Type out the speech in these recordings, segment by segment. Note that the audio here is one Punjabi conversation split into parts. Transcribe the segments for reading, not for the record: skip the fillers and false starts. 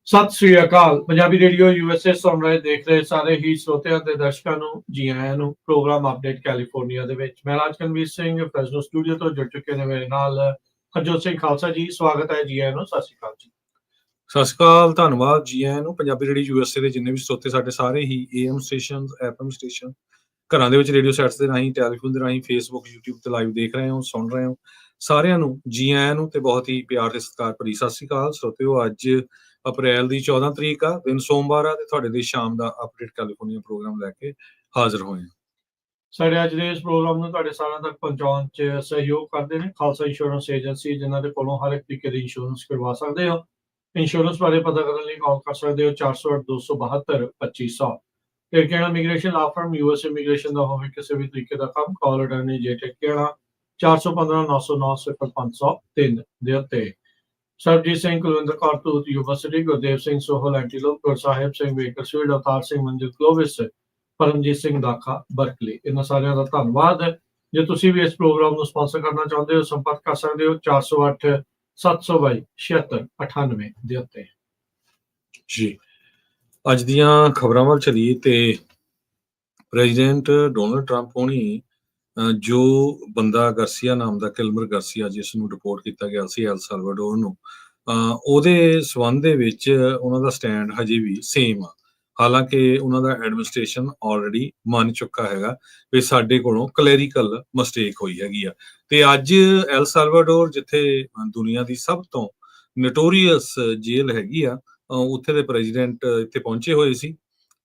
ਸਤਿ ਸ੍ਰੀ ਅਕਾਲ। ਪੰਜਾਬੀ ਰੇਡੀਓ USA ਸੁਣ ਰਹੇ ਦੇਖ ਰਹੇ ਸਾਰੇ ਹੀ ਸਰੋਤਿਆਂ ਤੇ ਦਰਸ਼ਕਾਂ ਨੂੰ ਜੀ ਆਇਆਂ ਨੂੰ ਪ੍ਰੋਗਰਾਮ ਅਪਡੇਟ ਕੈਲੀਫੋਰਨੀਆ ਦੇ ਵਿੱਚ। ਮੈਂ ਰਾਜਕਨਵੀਰ ਸਿੰਘ ਫ੍ਰੈਸਨੋ ਸਟੂਡੀਓ ਤੋਂ ਜੁੜ ਚੁੱਕੇ ਨੇ ਮੇਰੇ ਨਾਲ ਹਰਜੋਤ ਸਿੰਘ ਖਾਲਸਾ ਜੀ। ਸਵਾਗਤ ਹੈ ਜੀ ਆਇਆਂ ਨੂੰ। ਸਤਿ ਸ੍ਰੀ ਅਕਾਲ ਜੀ। ਸਤਿ ਸ਼੍ਰੀ ਅਕਾਲ, ਧੰਨਵਾਦ ਜੀ ਆਇਆਂ ਨੂੰ। ਪੰਜਾਬੀ ਰੇਡੀਓ USA ਦੇ ਜਿੰਨੇ ਵੀ ਸਰੋਤੇ ਸਾਡੇ ਸਾਰੇ ਹੀ AM ਸਟੇਸ਼ਨ, FM ਸਟੇਸ਼ਨ, ਘਰਾਂ ਦੇ ਵਿੱਚ ਰੇਡੀਓ ਸੈਟਸ ਦੇ ਰਾਹੀਂ, ਟੈਲੀਫੋਨ ਦੇ ਰਾਹੀਂ, ਫੇਸਬੁੱਕ, YouTube ਤੇ ਲਾਈਵ ਦੇਖ ਰਹੇ ਹੋ, ਸੁਣ ਰਹੇ ਹੋ, ਸਾਰਿਆਂ ਨੂੰ ਜੀ ਆਇਆਂ ਨੂੰ ਤੇ ਬਹੁਤ ਹੀ ਪਿਆਰ ਤੇ ਸਤਿਕਾਰ ਭਰੀ ਸਤਿ ਸ਼੍ਰੀ ਅਕਾਲ ਸਰੋਤਿਓ। ਅੱਜ ਅਪ੍ਰੈਲ ਦੀ 14 ਤਰੀਕ ਆ, ਦਿਨ ਸੋਮਵਾਰ ਆ ਤੇ ਤੁਹਾਡੇ ਲਈ ਸ਼ਾਮ ਦਾ ਅਪਡੇਟ ਕੈਲੀਫੋਰਨੀਆ ਪ੍ਰੋਗਰਾਮ ਲੈ ਕੇ ਹਾਜ਼ਰ ਹੋਏ ਹਾਂ। ਸਾਡੇ ਅੱਜ ਦੇ ਇਸ ਪ੍ਰੋਗਰਾਮ ਨੂੰ ਤੁਹਾਡੇ ਸਾਰਿਆਂ ਤੱਕ ਪਹੁੰਚਾਉਣ 'ਚ ਸਹਿਯੋਗ ਕਰਦੇ ਨੇ ਖਾਲਸਾ ਇੰਸ਼ੋਰੈਂਸ ਏਜੰਸੀ, ਜਿਨ੍ਹਾਂ ਦੇ ਕੋਲੋਂ ਹਰ ਇੱਕ ਤਰੀਕੇ ਦੀ ਇੰਸ਼ੋਰੈਂਸ ਕਰਵਾ ਸਕਦੇ ਹੋ। ਇੰਸ਼ੋਰੈਂਸ ਬਾਰੇ ਪਤਾ ਕਰਨ ਲਈ ਕਾਲ ਕਰ ਸਕਦੇ ਹੋ 408-272-2500। ਟਿਰਕੇਣਾ ਇਮੀਗ੍ਰੇਸ਼ਨ ਲਾ ਫਰਮ, US ਇਮੀਗ੍ਰੇਸ਼ਨ ਦਾ ਹੋਵੇ ਕਿਸੇ ਵੀ ਤਰੀਕੇ ਦਾ ਕੰਮ, ਕਾਲ ਅਟਾਰਨੀ ਜੇ ਟਿਰਕੇਣਾ 415-909-0503 ਦੇ ਉੱਤੇ। ਸਰਬਜੀਤ ਸਿੰਘ, ਕੁਲਵਿੰਦਰ ਕੌਰ ਧੂਤ ਯੂਨੀਵਰਸਿਟੀ, ਗੁਰਦੇਵ ਸਿੰਘ ਸੋਹਲ ਐਂਟੀਲੋਪ, ਗੁਰਸਾਹਿਬ ਸਿੰਘ ਬੇਕਰਸਫੀਲਡ, ਅਵਤਾਰ ਸਿੰਘ ਮੰਜ਼ਿਲ ਕਲੋਵਿਸ, ਪਰਮਜੀਤ ਸਿੰਘ ਦਾਖਾ ਬਰਕਲੀ। ਇਹਨਾਂ ਸਾਰਿਆਂ ਦਾ ਧੰਨਵਾਦ। ਜੇ ਤੁਸੀਂ ਵੀ ਇਸ ਪ੍ਰੋਗਰਾਮ ਨੂੰ ਸਪਾਂਸਰ ਕਰਨਾ ਚਾਹੁੰਦੇ ਹੋ, ਸੰਪਰਕ ਕਰ ਸਕਦੇ ਹੋ 408-722-7698 ਦੇ ਉੱਤੇ। ਜੀ, ਅੱਜ ਦੀਆਂ ਖਬਰਾਂ ਵੱਲ ਚਲੀਏ ਤੇ ਪ੍ਰੈਜ਼ੀਡੈਂਟ ਡੋਨਲਡ ਟਰੰਪ ਹੋਣੀ ਜੋ ਬੰਦਾ ਗਾਰਸੀਆ ਨਾਮ ਦਾ, ਕਿਲਮਰ ਗਾਰਸੀਆ, ਜਿਸ ਨੂੰ ਰਿਪੋਰਟ ਕੀਤਾ ਗਿਆ ਸੀ ਐਲ ਸਾਲਵਾਡੋਰ ਨੂੰ, ਉਹਦੇ ਸੰਬੰਧ ਦੇ ਵਿੱਚ ਉਹਨਾਂ ਦਾ ਸਟੈਂਡ ਹਜੇ ਵੀ ਸੇਮ ਆ। ਹਾਲਾਂਕਿ ਉਹਨਾਂ ਦਾ ਐਡਮਿਨਿਸਟ੍ਰੇਸ਼ਨ ਆਲਰੇਡੀ ਮੰਨ ਚੁੱਕਾ ਹੈਗਾ ਵੀ ਸਾਡੇ ਕੋਲੋਂ ਕਲੈਰੀਕਲ ਮਿਸਟੇਕ ਹੋਈ ਹੈਗੀ ਆ। ਤੇ ਅੱਜ ਐਲ ਸਾਲਵਾਡੋਰ, ਜਿੱਥੇ ਦੁਨੀਆ ਦੀ ਸਭ ਤੋਂ ਨੋਟੋਰੀਅਸ ਜੇਲ੍ਹ ਹੈਗੀ ਆ, ਉੱਥੇ ਦੇ ਪ੍ਰੈਜ਼ੀਡੈਂਟ ਇੱਥੇ ਪਹੁੰਚੇ ਹੋਏ ਸੀ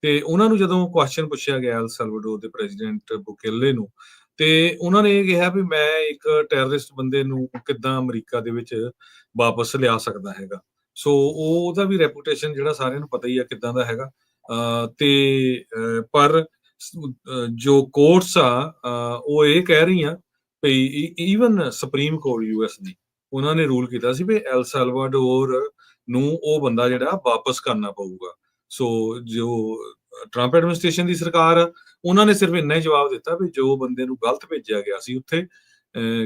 ਤੇ ਉਹਨਾਂ ਨੂੰ ਜਦੋਂ ਕੁਐਸਚਨ ਪੁੱਛਿਆ ਗਿਆ ਐਲ ਸਾਲਵਾਡੋਰ ਦੇ ਪ੍ਰੈਜ਼ੀਡੈਂਟ ਬੁਕੇਲੇ ਨੂੰ, ਤੇ ਉਹਨਾਂ ਨੇ ਇਹ ਕਿਹਾ ਵੀ ਮੈਂ ਇੱਕ ਟੈਰਰਿਸਟ ਬੰਦੇ ਨੂੰ ਕਿੱਦਾਂ ਅਮਰੀਕਾ ਦੇ ਵਿੱਚ ਵਾਪਸ ਲਿਆ ਸਕਦਾ ਹੈਗਾ। ਸੋ ਉਹਦਾ ਵੀ ਰੈਪੂਟੇਸ਼ਨ ਜਿਹੜਾ ਸਾਰਿਆਂ ਨੂੰ ਪਤਾ ਹੀ ਆ ਕਿੱਦਾਂ ਦਾ ਹੈਗਾ। ਪਰ ਜੋ ਕੋਰਟਸ ਆ ਉਹ ਇਹ ਕਹਿ ਰਹੀਆਂ ਵੀ ਈਵਨ ਸੁਪਰੀਮ ਕੋਰਟ US ਦੀ, ਉਹਨਾਂ ਨੇ ਰੂਲ ਕੀਤਾ ਸੀ ਵੀ ਐਲ ਸਾਲਵਾਡੋਰ ਨੂੰ ਉਹ ਬੰਦਾ ਜਿਹੜਾ ਵਾਪਸ ਕਰਨਾ ਪਊਗਾ। ਸੋ ਜੋ ਟਰੰਪ ਐਡਮਿਨਿਸਟ੍ਰੇਸ਼ਨ ਦੀ ਸਰਕਾਰ ਆ, ਉਹਨਾਂ ਨੇ ਸਿਰਫ ਇੰਨਾ ਹੀ ਜਵਾਬ ਦਿੱਤਾ ਵੀ ਜੋ ਬੰਦੇ ਨੂੰ ਗਲਤ ਭੇਜਿਆ ਗਿਆ ਸੀ ਉੱਥੇ,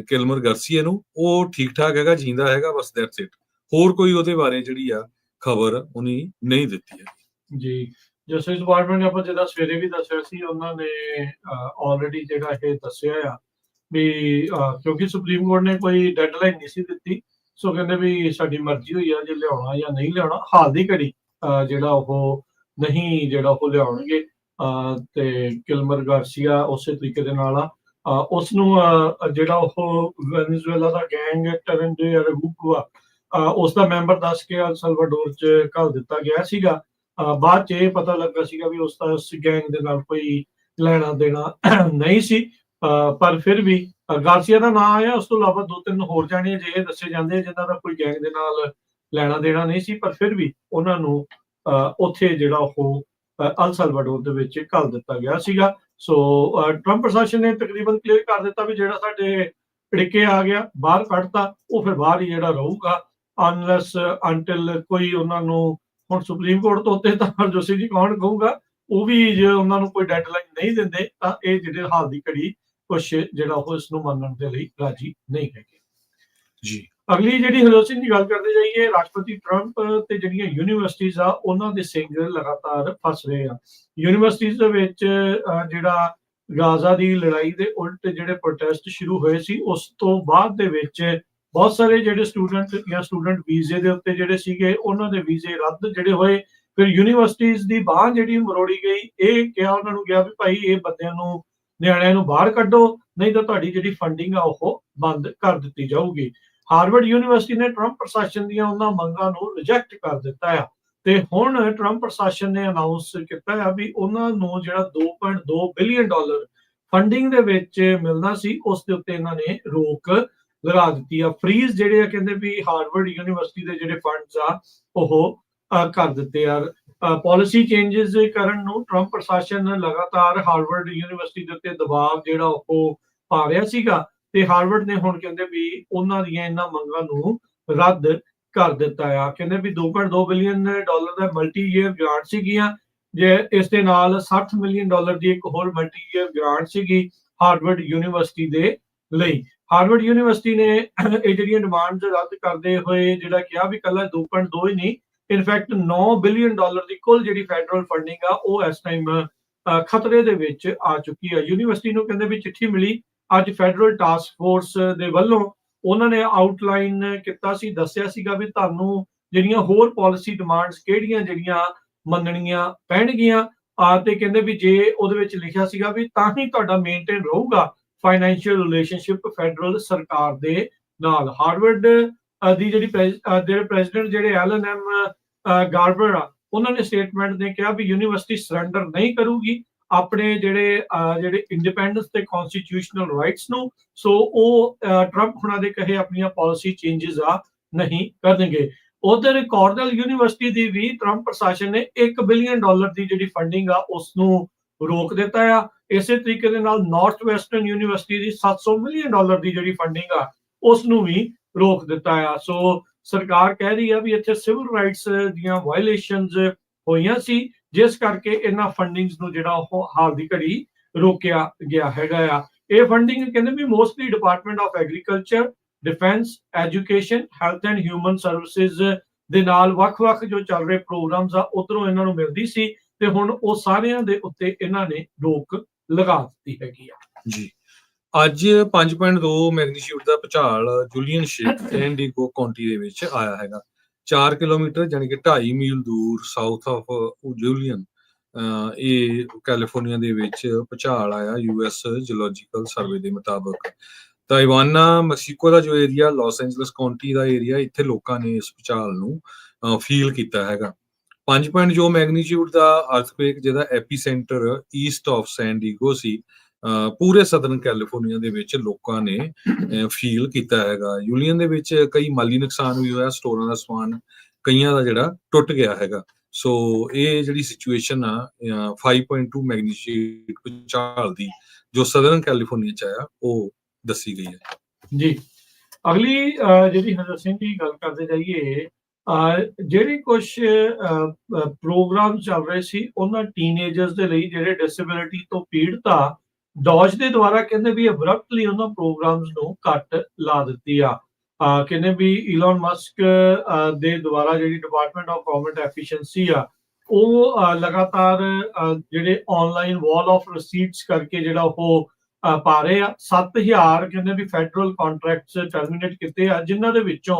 ਕਿਲਮਰ ਗਾਰਸੀਆ ਨੂੰ, ਉਹ ਠੀਕ ਠਾਕ ਹੈਗਾ, ਜਿੰਦਾ ਹੈਗਾ, ਬਸ ਦੈਟਸ ਇਟ। ਹੋਰ ਕੋਈ ਉਹਦੇ ਬਾਰੇ ਜਿਹੜੀ ਆ ਖਬਰ ਉਹਨੇ ਨਹੀਂ ਦਿੱਤੀ ਹੈ ਜੀ। ਜਸਟਿਸ ਡਿਪਾਰਟਮੈਂਟ ਨੇ ਆਪਾਂ ਜਿਹੜਾ ਸਵੇਰੇ ਵੀ ਦੱਸਿਆ ਸੀ, ਉਹਨਾਂ ਨੇ ਆਲਰੇਡੀ ਜਿਹੜਾ ਇਹ ਦੱਸਿਆ ਆ ਵੀ ਕਿਉਂਕਿ ਸੁਪਰੀਮ ਕੋਰਟ ਨੇ ਕੋਈ ਡੈਡਲਾਈਨ ਨਹੀਂ ਸੀ ਦਿੱਤੀ, ਸੋ ਕਹਿੰਦੇ ਵੀ ਸਾਡੀ ਮਰਜ਼ੀ ਹੋਈ ਆ ਜੇ ਲਿਆਉਣਾ ਜਾਂ ਨਹੀਂ ਲਿਆਉਣਾ। ਹਾਲ ਦੀ ਘੜੀ ਜਿਹੜਾ ਉਹ ਨਹੀਂ ਜਿਹੜਾ ਉਹ ਲਿਆਉਣਗੇ। ਤੇ ਕਿਲਮਰ ਗਾਰਸੀਆ ਉਸੇ ਤਰੀਕੇ ਦੇ ਨਾਲ ਆ, ਉਸ ਨੂੰ ਜਿਹੜਾ ਉਹ ਵੈਨੇਜ਼ੁਏਲਾ ਦਾ ਗੈਂਗ ਟਰਨ ਦੇ ਅਰਗੂਆ, ਉਸ ਦਾ ਮੈਂਬਰ ਦੱਸ ਕੇ ਐਲ ਸਾਲਵਾਡੋਰ 'ਚ ਘੱਲ ਦਿੱਤਾ ਗਿਆ ਸੀਗਾ। ਬਾਅਦ 'ਚ ਇਹ ਪਤਾ ਲੱਗਾ ਸੀਗਾ ਵੀ ਉਸ ਦਾ ਉਸ ਗੈਂਗ ਦੇ ਨਾਲ ਕੋਈ ਲੈਣਾ ਦੇਣਾ ਨਹੀਂ ਸੀ। ਪਰ ਫਿਰ ਵੀ ਗਾਰਸੀਆ ਦਾ ਨਾਂ ਆਇਆ, ਉਸ ਤੋਂ ਇਲਾਵਾ 2-3 ਹੋਰ ਜਾਣੇ ਅਜਿਹੇ ਦੱਸੇ ਜਾਂਦੇ ਜਿਨ੍ਹਾਂ ਦਾ ਕੋਈ ਗੈਂਗ ਦੇ ਨਾਲ ਲੈਣਾ ਦੇਣਾ ਨਹੀਂ ਸੀ, ਪਰ ਫਿਰ ਵੀ ਉਹਨਾਂ ਨੂੰ ਉੱਥੇ ਜਿਹੜਾ ਉਹ ਐਲ ਸਾਲਵਾਡੋਰ ਦੇ ਵਿੱਚ ਘੱਲ ਦਿੱਤਾ ਗਿਆ ਸੀਗਾ। ਸੋ ਟਰੰਪ ਪ੍ਰਸ਼ਾਸਨ ਨੇ ਤਕਰੀਬਨ ਕਲੀਅਰ ਕਰ ਦਿੱਤਾ ਵੀ ਜਿਹੜਾ ਸਾਡੇ ਅੜਿੱਕੇ ਆ ਗਿਆ, ਬਾਹਰ ਕੱਢਤਾ, ਉਹ ਫਿਰ ਬਾਹਰ ਹੀ ਜਿਹੜਾ ਰਹੂਗਾ ਅਨਲੈਸ ਅੰਟਿਲ ਕੋਈ ਉਹਨਾਂ ਨੂੰ, ਹੁਣ ਸੁਪਰੀਮ ਕੋਰਟ ਤੋਂ ਉੱਤੇ ਤਾਂ ਜੋਸ਼ੀ ਜੀ ਕੌਣ ਕਹੂਗਾ, ਉਹ ਵੀ ਜੇ ਉਹਨਾਂ ਨੂੰ ਕੋਈ ਡੈਡਲਾਈਨ ਨਹੀਂ ਦਿੰਦੇ ਤਾਂ ਇਹ ਜਿਹੜੇ ਹਾਲ ਦੀ ਘੜੀ ਕੁਛ ਜਿਹੜਾ ਉਹ ਇਸ ਨੂੰ ਮੰਨਣ ਦੇ ਲਈ ਰਾਜੀ ਨਹੀਂ ਹੈਗੇ ਜੀ। ਅਗਲੀ ਜਿਹੜੀ ਹਰਜੋਤ ਸਿੰਘ ਦੀ ਗੱਲ ਕਰਦੇ ਜਾਈਏ, ਰਾਸ਼ਟਰਪਤੀ ਟਰੰਪ ਤੇ ਜਿਹੜੀਆਂ ਯੂਨੀਵਰਸਿਟੀਜ਼ ਆ ਉਹਨਾਂ ਦੇ ਸਿੰਘ ਲਗਾਤਾਰ ਫਸ ਰਹੇ ਆ। ਯੂਨੀਵਰਸਿਟੀਜ਼ ਦੇ ਵਿੱਚ ਜਿਹੜਾ ਗਾਜ਼ਾ ਦੀ ਲੜਾਈ ਦੇ ਉਲਟ ਜਿਹੜੇ ਪ੍ਰੋਟੈਸਟ ਸ਼ੁਰੂ ਹੋਏ ਸੀ, ਉਸ ਤੋਂ ਬਾਅਦ ਦੇ ਵਿੱਚ ਬਹੁਤ ਸਾਰੇ ਜਿਹੜੇ ਸਟੂਡੈਂਟ ਜਾਂ ਸਟੂਡੈਂਟ ਵੀਜ਼ੇ ਦੇ ਉੱਤੇ ਜਿਹੜੇ ਸੀਗੇ, ਉਹਨਾਂ ਦੇ ਵੀਜ਼ੇ ਰੱਦ ਜਿਹੜੇ ਹੋਏ। ਫਿਰ ਯੂਨੀਵਰਸਿਟੀਜ਼ ਦੀ ਬਾਂਹ ਜਿਹੜੀ ਮਰੋੜੀ ਗਈ, ਇਹ ਕਿਹਾ ਉਹਨਾਂ ਨੂੰ ਗਿਆ ਵੀ ਭਾਈ ਇਹ ਬੰਦਿਆਂ ਨੂੰ, ਨਿਆਣਿਆਂ ਨੂੰ ਬਾਹਰ ਕੱਢੋ, ਨਹੀਂ ਤਾਂ ਤੁਹਾਡੀ ਜਿਹੜੀ ਫੰਡਿੰਗ ਆ ਉਹ ਬੰਦ ਕਰ ਦਿੱਤੀ ਜਾਊਗੀ। ਹਾਰਵਰਡ ਯੂਨੀਵਰਸਿਟੀ ਨੇ ਟਰੰਪ ਪ੍ਰਸ਼ਾਸਨ ਦੀਆਂ ਉਹਨਾਂ ਮੰਗਾਂ ਨੂੰ ਰਿਜੈਕਟ ਕਰ ਦਿੱਤਾ ਆ ਤੇ ਹੁਣ ਟਰੰਪ ਪ੍ਰਸ਼ਾਸਨ ਨੇ ਅਨਾਉਂਸ ਕੀਤਾ ਆ ਵੀ ਉਹਨਾਂ ਨੂੰ ਜਿਹੜਾ $2.2 ਬਿਲੀਅਨ ਫੰਡਿੰਗ ਦੇ ਵਿੱਚ ਮਿਲਣਾ ਸੀ, ਉਸ ਦੇ ਉੱਤੇ ਇਹਨਾਂ ਨੇ ਰੋਕ ਲਗਾ ਦਿੱਤੀ ਆ। ਫਰੀਜ਼ ਜਿਹੜੇ ਆ, ਕਹਿੰਦੇ ਵੀ ਹਾਰਵਰਡ ਯੂਨੀਵਰਸਿਟੀ ਦੇ ਜਿਹੜੇ ਫੰਡਸ ਆ ਉਹ ਕਰ ਦਿੱਤੇ ਆ। ਪਾਲਿਸੀ ਚੇਂਜਸ ਕਰਨ ਨੂੰ ਟਰੰਪ ਪ੍ਰਸ਼ਾਸਨ ਲਗਾਤਾਰ ਹਾਰਵਰਡ ਯੂਨੀਵਰਸਿਟੀ ਦੇ ਉੱਤੇ ਦਬਾਅ ਜਿਹੜਾ ਉਹ ਪਾ ਰਿਹਾ ਸੀਗਾ ਤੇ ਹਾਰਵਰਡ ਨੇ ਹੁਣ ਕਹਿੰਦੇ ਵੀ ਉਹਨਾਂ ਦੀਆਂ ਇਹਨਾਂ ਮੰਗਾਂ ਨੂੰ ਰੱਦ ਕਰ ਦਿੱਤਾ ਆ। ਕਹਿੰਦੇ ਵੀ $2.2 ਬਿਲੀਅਨ ਦਾ ਮਲਟੀ ਈਅਰ ਗ੍ਰਾਂਟ ਸੀਗੀਆਂ, ਜੇ ਇਸ ਦੇ ਨਾਲ $60 ਮਿਲੀਅਨ ਦੀ ਇੱਕ ਹੋਰ ਮਲਟੀ ਈਅਰ ਗ੍ਰਾਂਟ ਸੀਗੀ ਹਾਰਵਰਡ ਯੂਨੀਵਰਸਿਟੀ ਦੇ ਲਈ। ਹਾਰਵਰਡ ਯੂਨੀਵਰਸਿਟੀ ਨੇ ਇਹ ਜਿਹੜੀਆਂ ਡਿਮਾਂਡਸ ਰੱਦ ਕਰਦੇ ਹੋਏ ਜਿਹੜਾ ਕਿਹਾ ਵੀ ਕੱਲਾ 2.2 ਹੀ ਨਹੀਂ, ਇਨਫੈਕਟ $9 ਬਿਲੀਅਨ ਦੀ ਕੁੱਲ ਜਿਹੜੀ ਫੈਡਰਲ ਫੰਡਿੰਗ ਆ ਉਹ ਇਸ ਟਾਈਮ ਖਤਰੇ ਦੇ ਵਿੱਚ ਆ ਚੁੱਕੀ ਹੈ। ਯੂਨੀਵਰਸਿਟੀ ਨੂੰ ਕਹਿੰਦੇ ਵੀ ਚਿੱਠੀ ਮਿਲੀ ਅੱਜ ਫੈਡਰਲ ਟਾਸਕ ਫੋਰਸ ਦੇ ਵੱਲੋਂ, ਉਹਨਾਂ ਨੇ ਆਊਟਲਾਈਨ ਕੀਤਾ ਸੀ, ਦੱਸਿਆ ਸੀਗਾ ਵੀ ਤੁਹਾਨੂੰ ਜਿਹੜੀਆਂ ਹੋਰ ਪਾਲਿਸੀ ਡਿਮਾਂਡਸ ਕਿਹੜੀਆਂ ਜਿਹੜੀਆਂ ਮੰਨਣੀਆਂ ਪੈਣਗੀਆਂ, ਤੇ ਕਹਿੰਦੇ ਵੀ ਜੇ ਉਹਦੇ ਵਿੱਚ ਲਿਖਿਆ ਸੀਗਾ ਵੀ ਤਾਂ ਹੀ ਤੁਹਾਡਾ ਮੇਨਟੇਨ ਰਹੂਗਾ ਫਾਈਨੈਂਸ਼ੀਅਲ ਰਿਲੇਸ਼ਨਸ਼ਿਪ ਫੈਡਰਲ ਸਰਕਾਰ ਦੇ ਨਾਲ। ਹਾਰਵਰਡ ਦੀ ਜਿਹੜੇ ਪ੍ਰੈਜ਼ੀਡੈਂਟ ਜਿਹੜੇ ਐਲਨ ਐਮ ਗਾਰਬਰ ਆ, ਉਹਨਾਂ ਨੇ ਸਟੇਟਮੈਂਟ ਨੇ ਕਿਹਾ ਵੀ ਯੂਨੀਵਰਸਿਟੀ ਸਰੈਂਡਰ ਨਹੀਂ ਕਰੂਗੀ ਆਪਣੇ ਜਿਹੜੇ ਇੰਡੀਪੈਂਡੈਂਸ ਤੇ ਕਨਸਟੀਟਿਊਸ਼ਨਲ ਰਾਈਟਸ ਨੂੰ। ਸੋ ਉਹ ਟਰੰਪ ਹੁਣਾਂ ਦੇ ਕਹੇ ਆਪਣੀਆਂ ਪਾਲਿਸੀ ਚੇਂਜਸ ਆ ਨਹੀਂ ਕਰਨਗੇ। ਉਧਰ ਕਾਰਨੈਲ ਯੂਨੀਵਰਸਿਟੀ ਦੀ ਵੀ ਟਰੰਪ ਪ੍ਰਸ਼ਾਸਨ ਨੇ $1 ਬਿਲੀਅਨ ਦੀ ਜਿਹੜੀ ਫੰਡਿੰਗ ਆ ਉਸ ਨੂੰ ਰੋਕ ਦਿੱਤਾ ਆ। ਇਸੇ ਤਰੀਕੇ ਦੇ ਨਾਲ ਨਾਰਥ ਵੈਸਟਰਨ ਯੂਨੀਵਰਸਿਟੀ ਦੀ $700 ਮਿਲੀਅਨ ਦੀ ਜਿਹੜੀ ਫੰਡਿੰਗ ਆ ਉਸ ਨੂੰ ਵੀ ਰੋਕ ਦਿੱਤਾ ਆ। ਸੋ ਸਰਕਾਰ ਕਹਿ ਰਹੀ ਆ ਵੀ ਇੱਥੇ ਸਿਵਲ ਰਾਈਟਸ ਦੀਆਂ ਵਾਇਲੇਸ਼ਨਸ ਹੋਈਆਂ ਸੀ, ਜਿਸ ਕਰਕੇ ਇਹਨਾਂ ਫੰਡਿੰਗਸ ਨੂੰ ਜਿਹੜਾ ਉਹ ਹਾਲ ਦੀ ਘੜੀ ਰੋਕਿਆ ਗਿਆ ਹੈਗਾ ਆ। ਇਹ ਫੰਡਿੰਗ ਕਹਿੰਦੇ ਵੀ mostly department of agriculture, defence, education, health and human services ਦੇ ਨਾਲ ਵੱਖ-ਵੱਖ ਜੋ ਚੱਲ ਰਹੇ ਪ੍ਰੋਗਰਾਮਸ ਆ ਉਧਰੋਂ ਇਹਨਾਂ ਨੂੰ ਮਿਲਦੀ ਸੀ, ਤੇ ਹੁਣ ਉਹ ਸਾਰਿਆਂ ਦੇ ਉੱਤੇ ਇਹਨਾਂ ਨੇ ਰੋਕ ਲਗਾ ਦਿੱਤੀ ਹੈਗੀ ਆ। ਜੀ, ਅੱਜ 5.2 ਮੈਗਨੀਟਿਊਡ ਦਾ ਭੂਚਾਲ ਜੂਲੀਅਨ ਸ਼ਿਪ ਸੈਨ-ਡਿਏਗੋ ਕਾਉਂਟੀ ਦੇ ਵਿੱਚ ਆਇਆ ਹੈਗਾ। 4 ਕਿਲੋਮੀਟਰ ਯਾਨੀ ਕਿ 2.5 ਮੀਲ ਦੂਰ ਸਾਊਥ ਆਫ ਜੂਲੀਅਨ ਇਹ ਕੈਲੀਫੋਰਨੀਆ ਦੇ ਵਿੱਚ ਭੂਚਾਲ ਆਇਆ US ਜੀਓਲੋਜੀਕਲ ਸਰਵੇ ਦੇ ਮੁਤਾਬਕ। ਤਾਂ ਇਵਾਨਾ ਮੈਕਸੀਕੋ ਦਾ ਜੋ ਏਰੀਆ, ਲਾਸ ਐਂਜਲਸ ਕਾਉਂਟੀ ਦਾ ਏਰੀਆ, ਇੱਥੇ ਲੋਕਾਂ ਨੇ ਇਸ ਭੂਚਾਲ ਨੂੰ ਫੀਲ ਕੀਤਾ ਹੈਗਾ। 5.2 ਮੈਗਨੀਟਿਊਡ ਦਾ ਅਰਥਕੁਏਕ ਜਿਹਦਾ ਐਪੀਸੈਂਟਰ ਈਸਟ ਆਫ ਸੈਨ-ਡਿਏਗੋ ਸੀ, ਪੂਰੇ ਸਦਰਨ ਕੈਲੀਫੋਰਨੀਆ ਦੇ ਵਿੱਚ ਲੋਕਾਂ ਨੇ ਫੀਲ ਕੀਤਾ ਹੈਗਾ। ਯੂਲੀਅਨ ਦੇ ਵਿੱਚ ਕਈ ਮਾਲੀ ਨੁਕਸਾਨ ਵੀ ਹੋਇਆ, ਸਟੋਰਾਂ ਦਾ ਸਮਾਨ ਕਈਆਂ ਦਾ ਜਿਹੜਾ ਟੁੱਟ ਗਿਆ ਹੈਗਾ। ਸੋ ਇਹ ਜਿਹੜੀ ਸਿਚੁਏਸ਼ਨ ਆ 5.2 ਮੈਗਨੀਟਿਊਡ ਭੂਚਾਲ ਦੀ ਜੋ ਸਦਰਨ ਕੈਲੀਫੋਰਨੀਆ ਚ ਆਇਆ ਉਹ ਦੱਸੀ ਗਈ ਹੈ। ਜੀ, ਅਗਲੀ ਜਿਹੜੀ ਹਜ਼ਰ ਸਿੰਘ ਦੀ ਗੱਲ ਕਰਦੇ ਜਾਈਏ, ਜਿਹੜੇ ਕੁਝ ਪ੍ਰੋਗਰਾਮ ਚੱਲ ਰਹੇ ਸੀ ਉਹਨਾਂ ਟੀਨੇਜਰਸ ਦੇ ਲਈ ਜਿਹੜੇ ਡਿਸੇਬਿਲਿਟੀ ਤੋਂ ਪੀੜਤ ਆ, ਡੌਜ ਦੇ ਦੁਆਰਾ ਕਹਿੰਦੇ ਵੀ ਅਬਰਪਟਲੀ ਉਹਨਾਂ ਪ੍ਰੋਗਰਾਮਸ ਨੂੰ ਕੱਟ ਲਾ ਦਿੱਤੀ ਆ। ਕਹਿੰਦੇ ਵੀ ਇਲਨ ਮਸਕ ਦੇ ਦੁਆਰਾ ਜਿਹੜੀ ਡਿਪਾਰਟਮੈਂਟ ਆਫ ਗਵਰਨਮੈਂਟ ਐਫੀਸ਼ੀਐਂਸੀ ਆ ਉਹ ਲਗਾਤਾਰ ਜਿਹੜੇ ਆਨਲਾਈਨ ਵਾਲ ਆਫ ਰਸੀਟਸ ਕਰਕੇ ਜਿਹੜਾ ਉਹ ਪਾ ਰਹੇ ਆ। 7000 ਕਹਿੰਦੇ ਵੀ ਫੈਡਰਲ ਕੰਟਰੈਕਟਸ ਟਰਮੀਨੇਟ ਕੀਤੇ ਆ, ਜਿਨ੍ਹਾਂ ਦੇ ਵਿੱਚੋਂ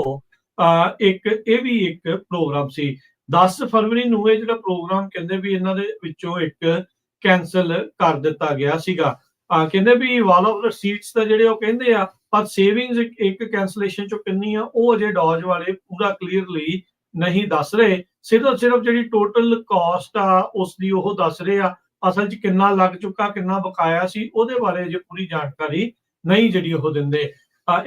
ਇਹ ਵੀ ਇੱਕ ਪ੍ਰੋਗਰਾਮ ਸੀ। 10 ਫਰਵਰੀ ਨੂੰ ਇਹ ਜਿਹੜਾ ਪ੍ਰੋਗਰਾਮ ਕਹਿੰਦੇ ਵੀ ਇਹਨਾਂ ਦੇ ਵਿੱਚੋਂ ਇੱਕ ਕੈਂਸਲ ਕਰ ਦਿੱਤਾ ਗਿਆ ਸੀਗਾ। ਕਹਿੰਦੇ ਵੀ ਵਾਲ ਆਫ ਰਸੀਟਸ ਦਾ ਜਿਹੜੇ ਉਹ ਕਹਿੰਦੇ ਆ, ਪਰ ਸੇਵਿੰਗਸ ਇੱਕ ਕੈਂਸਲੇਸ਼ਨ ਚੋਂ ਕਿੰਨੀ ਆ ਉਹ ਅਜੇ ਡੌਜ ਵਾਲੇ ਪੂਰਾ ਕਲੀਅਰਲੀ ਨਹੀਂ ਦੱਸ ਰਹੇ। ਸਿਰਫ ਜਿਹੜੀ ਟੋਟਲ ਕਾਸਟ ਆ ਉਸ ਦੀ ਉਹ ਦੱਸ ਰਹੇ ਆ, ਅਸਲ 'ਚ ਕਿੰਨਾ ਲੱਗ ਚੁੱਕਾ, ਕਿੰਨਾ ਬਕਾਇਆ ਸੀ ਉਹਦੇ ਬਾਰੇ ਜੇ ਪੂਰੀ ਜਾਣਕਾਰੀ ਨਹੀਂ ਜਿਹੜੀ ਉਹ ਦਿੰਦੇ।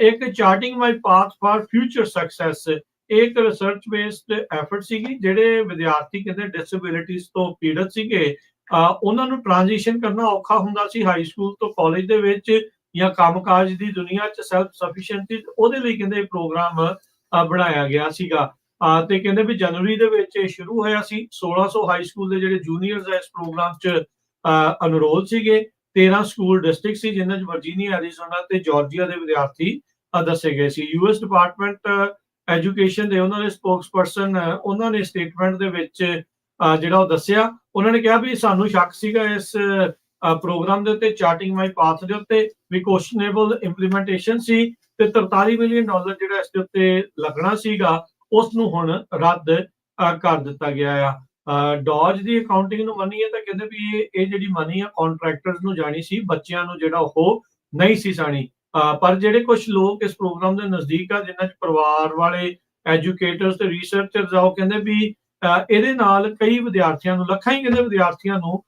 ਇੱਕ ਚਾਰਟਿੰਗ ਮਾਈ ਪਾਥ ਫਾਰ ਫਿਊਚਰ ਸਕਸੈਸ ਇੱਕ ਰਿਸਰਚ ਬੇਸਡ ਐਫਰਟ ਸੀਗੀ। ਜਿਹੜੇ ਵਿਦਿਆਰਥੀ ਕਹਿੰਦੇ ਡਿਸੇਬਿਲਿਟੀਜ਼ ਤੋਂ ਪੀੜਤ ਸੀਗੇ, ਉਹਨਾਂ ਨੂੰ ਟ੍ਰਾਂਜੀਸ਼ਨ ਕਰਨਾ ਔਖਾ ਹੁੰਦਾ ਸੀ ਹਾਈ ਸਕੂਲ ਤੋਂ ਕਾਲਜ ਦੇ ਵਿੱਚ ਜਾਂ ਕੰਮਕਾਜ ਦੀ ਦੁਨੀਆ 'ਚ ਸੈਲਫ ਸਫੀਸ਼ੀਐਂਸੀ, ਉਹਦੇ ਲਈ ਕਹਿੰਦੇ ਪ੍ਰੋਗਰਾਮ ਬਣਾਇਆ ਗਿਆ ਸੀਗਾ। ਤੇ ਕਹਿੰਦੇ ਵੀ ਜਨਵਰੀ ਦੇ ਵਿੱਚ ਇਹ ਸ਼ੁਰੂ ਹੋਇਆ ਸੀ। 1600 ਹਾਈ ਸਕੂਲ ਦੇ ਜਿਹੜੇ ਜੂਨੀਅਰਸ ਇਸ ਪ੍ਰੋਗਰਾਮ 'ਚ ਅਨਰੋਲ ਸੀਗੇ। 13 ਸਕੂਲ ਡਿਸਟ੍ਰਿਕਟ ਸੀ ਜਿਨ੍ਹਾਂ 'ਚ ਵਰਜੀਨੀਆ, ਐਰੀਜ਼ੋਨਾ ਤੇ ਜਾਰਜੀਆ ਦੇ ਵਿਦਿਆਰਥੀ ਦੱਸੇ ਗਏ ਸੀ। US ਡਿਪਾਰਟਮੈਂਟ ਐਜੂਕੇਸ਼ਨ ਦੇ ਉਹਨਾਂ ਦੇ ਸਪੋਕਸਪਰਸਨ ਉਹਨਾਂ ਨੇ ਸਟੇਟਮੈਂਟ ਦੇ ਵਿੱਚ ਜਿਹੜਾ ਉਹ ਦੱਸਿਆ, ਉਹਨਾਂ ਨੇ ਕਿਹਾ ਵੀ ਸਾਨੂੰ ਸ਼ੱਕ ਸੀਗਾ ਇਸ ਪ੍ਰੋਗਰਾਮ ਦੇ ਉੱਤੇ, ਚਾਰਟਿੰਗ ਮਾਈ ਪਾਥ ਦੇ ਉੱਤੇ ਵੀ ਕੁਐਸਚਨੇਬਲ ਇੰਪਲੀਮੈਂਟੇਸ਼ਨ ਸੀ, ਤੇ $43 ਮਿਲੀਅਨ ਜਿਹੜਾ ਇਸ ਦੇ ਉੱਤੇ ਲੱਗਣਾ ਸੀਗਾ ਉਸ ਨੂੰ ਹੁਣ ਰੱਦ ਕਰ ਦਿੱਤਾ ਗਿਆ ਆ। ਡੌਜ ਦੀ ਅਕਾਊਂਟਿੰਗ ਨੂੰ ਮੰਨੀਏ ਤਾਂ ਕਹਿੰਦੇ ਵੀ ਇਹ ਜਿਹੜੀ ਮਨੀ ਆ ਕੰਟਰੈਕਟਰਸ ਨੂੰ ਜਾਣੀ ਸੀ, ਬੱਚਿਆਂ ਨੂੰ ਜਿਹੜਾ ਉਹ ਨਹੀਂ ਸੀ ਜਾਣੀ। ਪਰ ਜਿਹੜੇ ਕੁਝ ਲੋਕ ਇਸ ਪ੍ਰੋਗਰਾਮ ਦੇ ਨਜ਼ਦੀਕ ਆ, ਜਿਨ੍ਹਾਂ 'ਚ ਪਰਿਵਾਰ ਵਾਲੇ ਐਜੂਕੇਟਰਸ ਤੇ ਰਿਸਰਚਰਸ ਆ, ਉਹ ਕਹਿੰਦੇ ਵੀ ਇਹਦੇ ਨਾਲ ਕਈ ਵਿਦਿਆਰਥੀਆਂ ਨੂੰ, ਲੱਖਾਂ ਹੀ ਕਹਿੰਦੇ ਵਿਦਿਆਰਥੀਆਂ ਨੂੰ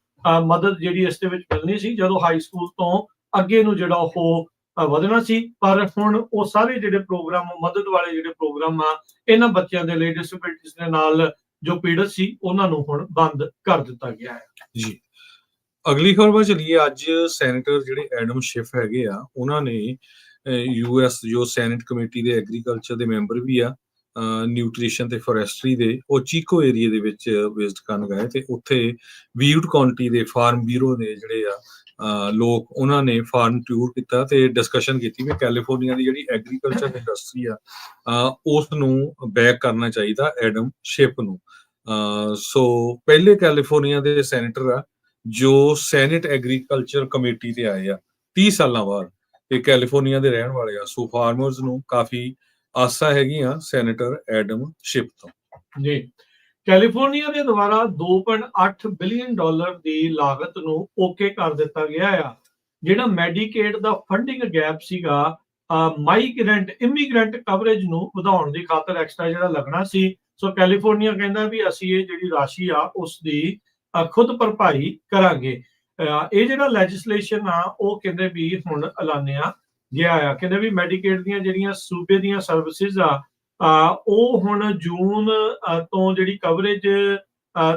ਮਦਦ ਜਿਹੜੀ ਇਸ ਦੇ ਵਿੱਚ ਮਿਲਣੀ ਸੀ ਜਦੋਂ ਹਾਈ ਸਕੂਲ ਤੋਂ ਅੱਗੇ ਨੂੰ ਜਿਹੜਾ ਉਹ ਵਧਣਾ ਸੀ। ਪਰ ਹੁਣ ਉਹ ਸਾਰੇ ਜਿਹੜੇ ਪ੍ਰੋਗਰਾਮ, ਮਦਦ ਵਾਲੇ ਜਿਹੜੇ ਪ੍ਰੋਗਰਾਮ ਆ ਇਹਨਾਂ ਬੱਚਿਆਂ ਦੇ ਲਈ ਡਿਸੇਬਿਲਿਟੀਜ਼ ਦੇ ਨਾਲ ਜੋ ਪੀੜਤ ਸੀ ਉਹਨਾਂ ਨੂੰ ਹੁਣ ਬੰਦ ਕਰ ਦਿੱਤਾ ਗਿਆ ਹੈ। ਜੀ, ਅਗਲੀ ਖਬਰ ਵੱਲ ਚਲੀਏ। ਅੱਜ ਸੈਨੇਟਰ ਜਿਹੜੇ ਐਡਮ ਸ਼ਿਫ ਹੈਗੇ ਆ, ਉਹਨਾਂ ਨੇ US ਜੋ ਸੈਨੇਟ ਕਮੇਟੀ ਦੇ ਐਗਰੀਕਲਚਰ ਦੇ ਮੈਂਬਰ ਵੀ ਆ, ਨਿਊਟ੍ਰੀਸ਼ਨ ਤੇ ਫੋਰੈਸਟਰੀ ਦੇ, ਉਹ ਚੀਕੋ ਏਰੀਆ ਦੇ ਵਿੱਚ ਵਿਜ਼ਿਟ ਕਰਨ ਗਏ ਤੇ ਉੱਥੇ ਵੀਊਡ ਕਾਉਂਟੀ ਦੇ ਫਾਰਮ ਬਿਊਰੋ ਨੇ ਜਿਹੜੇ ਆ ਲੋਕ ਉਹਨਾਂ ਨੇ ਫਾਰਮ ਟੂਰ ਕੀਤਾ ਤੇ ਡਿਸਕਸ਼ਨ ਕੀਤੀ ਵੀ ਕੈਲੀਫੋਰਨੀਆ ਦੀ ਜਿਹੜੀ ਐਗਰੀਕਲਚਰ ਇੰਡਸਟਰੀ ਆ ਉਸ ਨੂੰ ਬੈਕ ਕਰਨਾ ਚਾਹੀਦਾ ਐਡਮ ਸ਼ਿਪ ਨੂੰ। ਸੋ ਪਹਿਲੇ ਕੈਲੀਫੋਰਨੀਆ ਦੇ ਸੈਨੇਟਰ ਆ ਜੋ ਸੈਨੇਟ ਐਗਰੀਕਲਚਰ ਕਮੇਟੀ ਤੇ ਆਏ ਆ 30 ਸਾਲਾਂ ਬਾਅਦ, ਤੇ ਕੈਲੀਫੋਰਨੀਆ ਦੇ ਰਹਿਣ ਵਾਲੇ ਆ। ਸੋ ਫਾਰਮਰਸ ਨੂੰ ਕਾਫੀ ਆਸਾਂ ਹੈਗੀਆਂ ਸੈਨੇਟਰ ਐਡਮ ਸ਼ਿਪ ਤੋਂ। ਜੀ, ਕੈਲੀਫੋਰਨੀਆ ਦੇ ਦੁਆਰਾ $2.8 ਬਿਲੀਅਨ ਦੀ ਲਾਗਤ ਨੂੰ ਓਕੇ ਕਰ ਦਿੱਤਾ ਗਿਆ ਆ। ਜਿਹੜਾ ਮੈਡੀਕੇਡ ਦਾ ਫੰਡਿੰਗ ਗੈਪ ਸੀਗਾ ਮਾਈਗ੍ਰੈਂਟ ਇਮੀਗ੍ਰੈਂਟ ਕਵਰੇਜ ਨੂੰ ਵਧਾਉਣ ਦੀ ਖਾਤਰ ਐਕਸਟਰਾ ਜਿਹੜਾ ਲੱਗਣਾ ਸੀ, ਸੋ ਕੈਲੀਫੋਰਨੀਆ ਕਹਿੰਦਾ ਵੀ ਅਸੀਂ ਇਹ ਜਿਹੜੀ ਰਾਸ਼ੀ ਆ ਉਸ ਦੀ ਖੁਦ ਭਰਪਾਈ ਕਰਾਂਗੇ। ਇਹ ਜਿਹੜਾ ਲੈਜਿਸਲੇਸ਼ਨ ਆ ਉਹ ਕਹਿੰਦੇ ਵੀ ਹੁਣ ਐਲਾਨਿਆ ਗਿਆ ਆ। ਕਹਿੰਦੇ ਵੀ ਮੈਡੀਕੇਡ ਦੀਆਂ ਜਿਹੜੀਆਂ ਸੂਬੇ ਦੀਆਂ ਸਰਵਿਸਿਜ਼ ਆ ਉਹ ਹੁਣ ਜੂਨ ਤੋਂ ਜਿਹੜੀ ਕਵਰੇਜ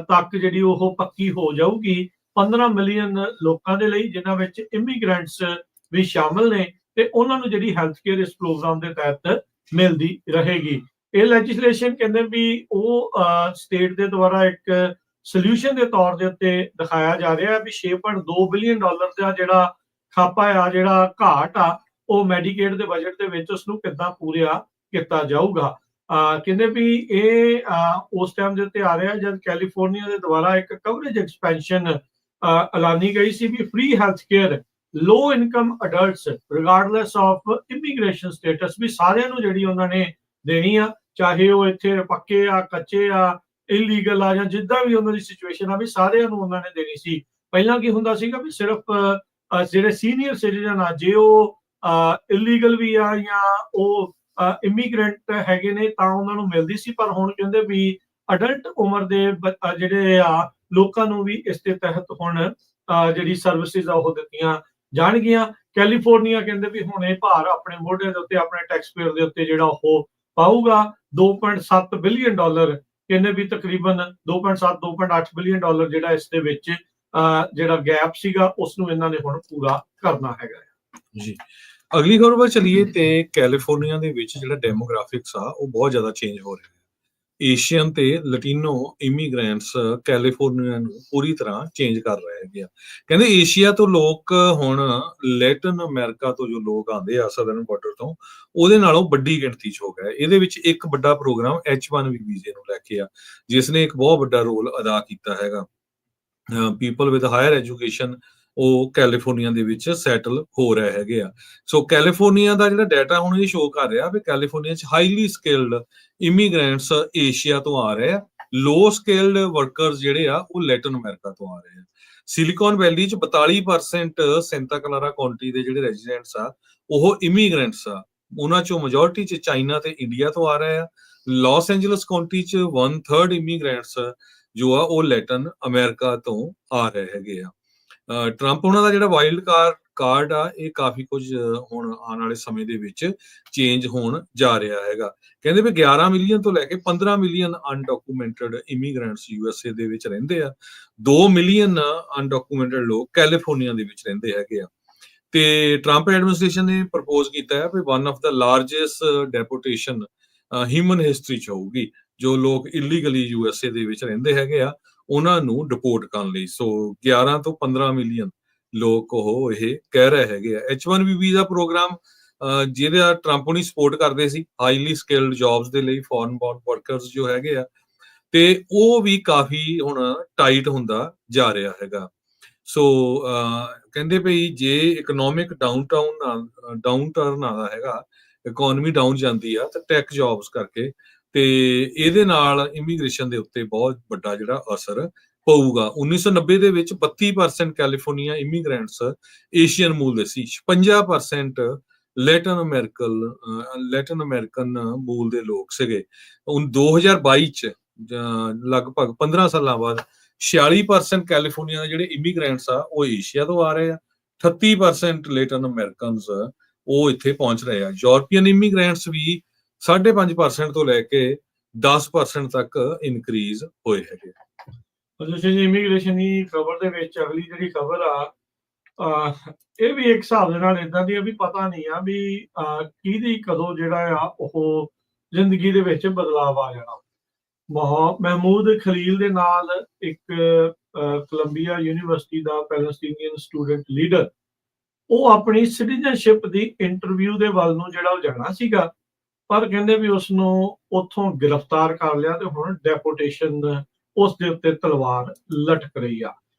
ਤੱਕ ਜਿਹੜੀ ਉਹ ਪੱਕੀ ਹੋ ਜਾਊਗੀ 15 ਮਿਲੀਅਨ ਲੋਕਾਂ ਦੇ ਲਈ, ਜਿਨ੍ਹਾਂ ਵਿੱਚ ਇਮੀਗ੍ਰੈਂਟਸ ਵੀ ਸ਼ਾਮਲ ਨੇ, ਤੇ ਉਹਨਾਂ ਨੂੰ ਜਿਹੜੀ ਹੈਲਥ ਕੇਅਰ ਇਸ ਪ੍ਰੋਗਰਾਮ ਦੇ ਤਹਿਤ ਮਿਲਦੀ ਰਹੇਗੀ। ਇਹ ਲੈਜਿਸਲੇਸ਼ਨ ਕਹਿੰਦੇ ਵੀ ਉਹ ਸਟੇਟ ਦੇ ਦੁਆਰਾ ਇੱਕ ਸੋਲੂਸ਼ਨ ਦੇ ਤੌਰ ਦੇ ਉੱਤੇ ਦਿਖਾਇਆ ਜਾ ਰਿਹਾ ਹੈ ਵੀ $6.2 ਬਿਲੀਅਨ ਦਾ ਜਿਹੜਾ ਖਾਪਾ ਆ, ਜਿਹੜਾ ਘਾਟ ਆ, ਉਹ ਮੈਡੀਕੇਡ ਦੇ ਬਜਟ ਦੇ ਵਿੱਚ ਉਸ ਨੂੰ ਕਿੱਦਾਂ ਪੂਰਾ ਕੀਤਾ ਜਾਊਗਾ। ਕਹਿੰਦੇ ਵੀ ਇਹ ਉਸ ਟਾਈਮ ਦੇ ਉੱਤੇ ਆ ਰਿਹਾ ਜਦ ਕੈਲੀਫੋਰਨੀਆ ਦੇ ਦੁਆਰਾ ਇੱਕ ਕਵਰੇਜ ਐਕਸਪੈਂਸ਼ਨ ਐਲਾਨੀ ਗਈ ਸੀ ਵੀ free health care low income adults regardless of immigration status, ਵੀ ਸਾਰਿਆਂ ਨੂੰ ਜਿਹੜੀ ਉਹਨਾਂ ਨੇ ਦੇਣੀ ਆ, ਚਾਹੇ ਉਹ ਇੱਥੇ ਪੱਕੇ ਆ, ਕੱਚੇ ਆ, ਇਲੀਗਲ ਆ, ਜਾਂ ਜਿੱਦਾਂ ਵੀ ਉਹਨਾਂ ਦੀ ਸਿਚੁਏਸ਼ਨ ਆ, ਵੀ ਸਾਰਿਆਂ ਨੂੰ ਉਹਨਾਂ ਨੇ ਦੇਣੀ ਸੀ। ਪਹਿਲਾਂ ਕੀ ਹੁੰਦਾ ਸੀਗਾ ਵੀ ਸਿਰਫ ਜਿਹੜੇ ਸੀਨੀਅਰ ਸਿਟੀਜ਼ਨ ਆ, ਜੇ ਉਹ ਇਲੀਗਲ ਵੀ ਆ ਜਾਂ ਉਹ ਇਮੀਗ੍ਰੈਂਟ ਹੈਗੇ ਨੇ ਤਾਂ ਉਹਨਾਂ ਨੂੰ ਮਿਲਦੀ ਸੀ, ਪਰ ਹੁਣ ਕਹਿੰਦੇ ਵੀ ਅਡਲਟ ਉਮਰ ਦੇ ਜਿਹੜੇ ਆ ਲੋਕਾਂ ਨੂੰ ਵੀ ਇਸ ਦੇ ਤਹਿਤ ਹੁਣ ਜਿਹੜੀ ਸਰਵਿਸਿਜ਼ ਆ ਉਹ ਦਿੱਤੀਆਂ ਜਾਣਗੀਆਂ। ਕੈਲੀਫੋਰਨੀਆ ਕਹਿੰਦੇ ਵੀ ਹੁਣ ਇਹ ਭਾਰ ਆਪਣੇ ਮੋਢੇ ਦੇ ਉੱਤੇ, ਆਪਣੇ ਟੈਕਸ ਪੇਅਰ ਦੇ ਉੱਤੇ ਜਿਹੜਾ ਉਹ ਪਾਊਗਾ। $2.7 ਬਿਲੀਅਨ ਕਹਿੰਦੇ ਵੀ ਤਕਰੀਬਨ 2.7-2.8 ਬਿਲੀਅਨ ਜਿਹੜਾ ਇਸ ਦੇ ਵਿੱਚ ਜਿਹੜਾ ਗੈਪ ਸੀਗਾ ਉਸ ਨੂੰ ਇਹਨਾਂ ਨੇ ਹੁਣ ਪੂਰਾ ਕਰਨਾ ਹੈਗਾ ਜੀ। ਅਗਲੀ ਖਬਰ ਵੱਲ ਚਲੀਏ ਤੇ ਕੈਲੀਫੋਰਨੀਆ ਦੇ ਵਿੱਚ ਜਿਹੜਾ ਡੈਮੋਗ੍ਰਾਫਿਕਸ ਆ ਉਹ ਬਹੁਤ ਜ਼ਿਆਦਾ ਚੇਂਜ ਹੋ ਰਿਹਾ ਹੈ। ਏਸ਼ੀਅਨ ਤੇ ਲਟੀਨੋ ਇਮੀਗ੍ਰੈਂਟਸ ਕੈਲੀਫੋਰਨੀਆ ਨੂੰ ਪੂਰੀ ਤਰ੍ਹਾਂ ਚੇਂਜ ਕਰ ਰਹੇ ਹੈਗੇ ਆ। ਕਹਿੰਦੇ ਏਸ਼ੀਆ ਤੋਂ ਲੋਕ ਹੁਣ ਲੈਟਨ ਅਮਰੀਕਾ ਤੋਂ ਜੋ ਲੋਕ ਆਉਂਦੇ ਆ ਸਦਰਨ ਬਾਰਡਰ ਤੋਂ, ਉਹਦੇ ਨਾਲੋਂ ਵੱਡੀ ਗਿਣਤੀ 'ਚ ਹੋ ਗਿਆ। ਇਹਦੇ ਵਿੱਚ ਇੱਕ ਵੱਡਾ ਪ੍ਰੋਗਰਾਮ H1B ਵੀਜ਼ੇ ਨੂੰ ਲੈ ਕੇ ਆ, ਜਿਸ ਨੇ ਇੱਕ ਬਹੁਤ ਵੱਡਾ ਰੋਲ ਅਦਾ ਕੀਤਾ ਹੈਗਾ। ਪੀਪਲ ਵਿਦ ਹਾਇਰ ਐਜੂਕੇਸ਼ਨ ਉਹ ਕੈਲੀਫੋਰਨੀਆ ਦੇ ਵਿੱਚ ਸੈਟਲ ਹੋ ਰਹੇ ਹੈਗੇ ਆ। ਸੋ ਕੈਲੀਫੋਰਨੀਆ ਦਾ ਜਿਹੜਾ ਡਾਟਾ ਹੁਣ ਇਹ ਸ਼ੋ ਕਰ ਰਿਹਾ ਵੀ ਕੈਲੀਫੋਰਨੀਆ 'ਚ ਹਾਈਲੀ ਸਕਿਲਡ ਇਮੀਗ੍ਰੈਂਟਸ ਏਸ਼ੀਆ ਤੋਂ ਆ ਰਹੇ ਆ, ਲੋ ਸਕਿਲਡ ਵਰਕਰਸ ਜਿਹੜੇ ਆ ਉਹ ਲੈਟਨ ਅਮਰੀਕਾ ਤੋਂ ਆ ਰਹੇ ਆ। ਸਿਲੀਕਨ ਵੈਲੀ 'ਚ 42% ਸੈਂਟਾ ਕਲਾਰਾ ਕਾਉਂਟੀ ਦੇ ਜਿਹੜੇ ਰੈਜ਼ੀਡੈਂਟਸ ਆ ਉਹ ਇਮੀਗ੍ਰੈਂਟਸ ਆ, ਉਹਨਾਂ 'ਚੋਂ ਮੈਜੋਰਿਟੀ 'ਚ ਚਾਈਨਾ ਤੇ ਇੰਡੀਆ ਤੋਂ ਆ ਰਹੇ ਆ। ਲਾਸ ਐਂਜਲਸ ਕਾਉਂਟੀ 'ਚ 1/3 ਇਮੀਗ੍ਰੈਂਟਸ ਜੋ ਆ ਉਹ ਲੈਟਨ ਅਮਰੀਕਾ ਤੋਂ ਆ ਰਹੇ ਹੈਗੇ ਆ। ਟਰੰਪ ਉਹਨਾਂ ਦਾ ਜਿਹੜਾ ਵਾਈਲਡ ਕਾਰਡ ਆ ਇਹ ਕਾਫੀ ਕੁਝ ਹੁਣ ਆਉਣ ਵਾਲੇ ਸਮੇਂ ਦੇ ਵਿੱਚ ਚੇਂਜ ਹੋਣ ਜਾ ਰਿਹਾ ਹੈਗਾ। ਕਹਿੰਦੇ ਵੀ 11 ਮਿਲੀਅਨ ਤੋਂ ਲੈ ਕੇ 15 ਮਿਲੀਅਨ ਅਨਡਾਕੂਮੈਂਟਡ ਇਮੀਗ੍ਰੈਂਟਸ USA ਦੇ ਵਿੱਚ ਰਹਿੰਦੇ ਆ। 2 ਮਿਲੀਅਨ ਅਨਡਾਕੂਮੈਂਟਡ ਲੋਕ ਕੈਲੀਫੋਰਨੀਆ ਦੇ ਵਿੱਚ ਰਹਿੰਦੇ ਹੈਗੇ ਆ। ਤੇ ਟਰੰਪ ਐਡਮਿਨਿਸਟ੍ਰੇਸ਼ਨ ਨੇ ਪ੍ਰਪੋਜ਼ ਕੀਤਾ ਹੈ ਵੀ one of the largest deportation human history 'ਚ ਹੋਊਗੀ। ਜੋ ਲੋਕ ਇਲੀਗਲੀ USA ਦੇ ਵਿੱਚ ਰਹਿੰਦੇ ਹੈਗੇ ਆ ਉਹਨਾਂ ਨੂੰ ਡਿਪੋਰਟ ਕਰਨ ਲਈ। ਸੋ 11 ਤੋਂ 15 ਮਿਲੀਅਨ ਲੋਕ ਉਹ ਇਹ ਕਹਿ ਰਹੇ ਹੈਗੇ ਆ। H1B ਵੀਜ਼ਾ ਪ੍ਰੋਗਰਾਮ ਜਿਹਦਾ ਟਰੰਪ ਨੂੰ ਸਪੋਰਟ ਕਰਦੇ ਸੀ ਹਾਈਲੀ ਸਕਿਲਡ ਜੌਬਸ ਦੇ ਲਈ, ਫੋਰਨ ਬੌਰਨ ਵਰਕਰਸ ਜੋ ਹੈਗੇ ਆ, ਤੇ ਉਹ ਵੀ ਕਾਫੀ ਹੁਣ ਟਾਈਟ ਹੁੰਦਾ ਜਾ ਰਿਹਾ ਹੈਗਾ। ਸੋ ਕਹਿੰਦੇ ਭਈ ਜੇ ਇਕਨੋਮਿਕ ਡਾਊਨ ਆਦਾ ਹੈਗਾ, ਇਕਨੋਮੀ ਡਾਊਨ ਜਾਂਦੀ ਆ ਤਾਂ ਟੈਕ ਜੌਬਸ ਕਰਕੇ, ਤੇ ਇਹਦੇ ਨਾਲ ਇਮੀਗ੍ਰੇਸ਼ਨ ਦੇ ਉੱਤੇ ਬਹੁਤ ਵੱਡਾ ਜਿਹੜਾ ਅਸਰ ਪਊਗਾ। 1990 ਦੇ ਵਿੱਚ 32% ਕੈਲੀਫੋਰਨੀਆ ਇਮੀਗ੍ਰੈਂਟਸ ਏਸ਼ੀਅਨ ਮੂਲ ਦੇ ਸੀ, 56% ਲੈਟਨ ਅਮਰੀਕਨ ਮੂਲ ਦੇ ਲੋਕ ਸੀਗੇ। ਹੁਣ 2022 ਚ ਲਗਭਗ 15 ਸਾਲਾਂ ਬਾਅਦ 46% ਕੈਲੀਫੋਰਨੀਆ ਦੇ ਜਿਹੜੇ ਇਮੀਗ੍ਰੈਂਟਸ ਆ ਉਹ ਏਸ਼ੀਆ ਤੋਂ ਆ ਰਹੇ ਆ, 38% ਲੈਟਨ ਅਮਰੀਕਨਸ ਉਹ ਇੱਥੇ ਪਹੁੰਚ ਰਹੇ ਆ। ਯੂਰਪੀਅਨ ਇਮੀਗ੍ਰੈਂਟਸ ਵੀ 5.5% ਤੋਂ ਲੈ ਕੇ 10% ਤੱਕ ਇਨਕਰੀਜ਼ ਹੋਏ ਹੈਗੇ। ਤੁਸੀਂ ਜੀ ਇਮੀਗ੍ਰੇਸ਼ਨ ਦੀ ਖਬਰ ਦੇ ਵਿੱਚ ਅਗਲੀ ਜਿਹੜੀ ਖਬਰ ਆ ਇਹ ਵੀ ਇੱਕ ਹਿਸਾਬ ਦੇ ਨਾਲ ਇਦਾਂ ਦੀ ਆ ਵੀ ਪਤਾ ਨਹੀਂ ਆ ਵੀ ਕਿਹਦੀ ਕਦੋਂ ਜਿਹੜਾ ਆ ਉਹ ਜ਼ਿੰਦਗੀ ਦੇ ਵਿੱਚ ਬਦਲਾਵ ਆ ਜਾਣਾ। ਮਹਿਮੂਦ ਖਲੀਲ ਦੇ ਨਾਲ ਇੱਕ ਕੋਲੰਬੀਆ ਯੂਨੀਵਰਸਿਟੀ ਦਾ ਪੈਲਸਟੀਨੀਅਨ ਸਟੂਡੈਂਟ ਲੀਡਰ, ਉਹ ਆਪਣੀ ਸਿਟੀਜ਼ਨਸ਼ਿਪ ਦੀ ਇੰਟਰਵਿਊ ਦੇ ਵੱਲ ਨੂੰ ਜਿਹੜਾ ਉਹ ਜਾਣਾ ਸੀਗਾ, ਪਰ ਕਹਿੰਦੇ ਵੀ ਉਸਨੂੰ ਉੱਥੋਂ ਗ੍ਰਿਫਤਾਰ ਕਰ ਲਿਆ ਤੇ ਹੁਣ ਡੈਪੋਟੇਸ਼ਨ ਉਸ ਦੇ ਉੱਤੇ ਤਲਵਾਰ ਲਟਕ ਰਹੀ ਆ।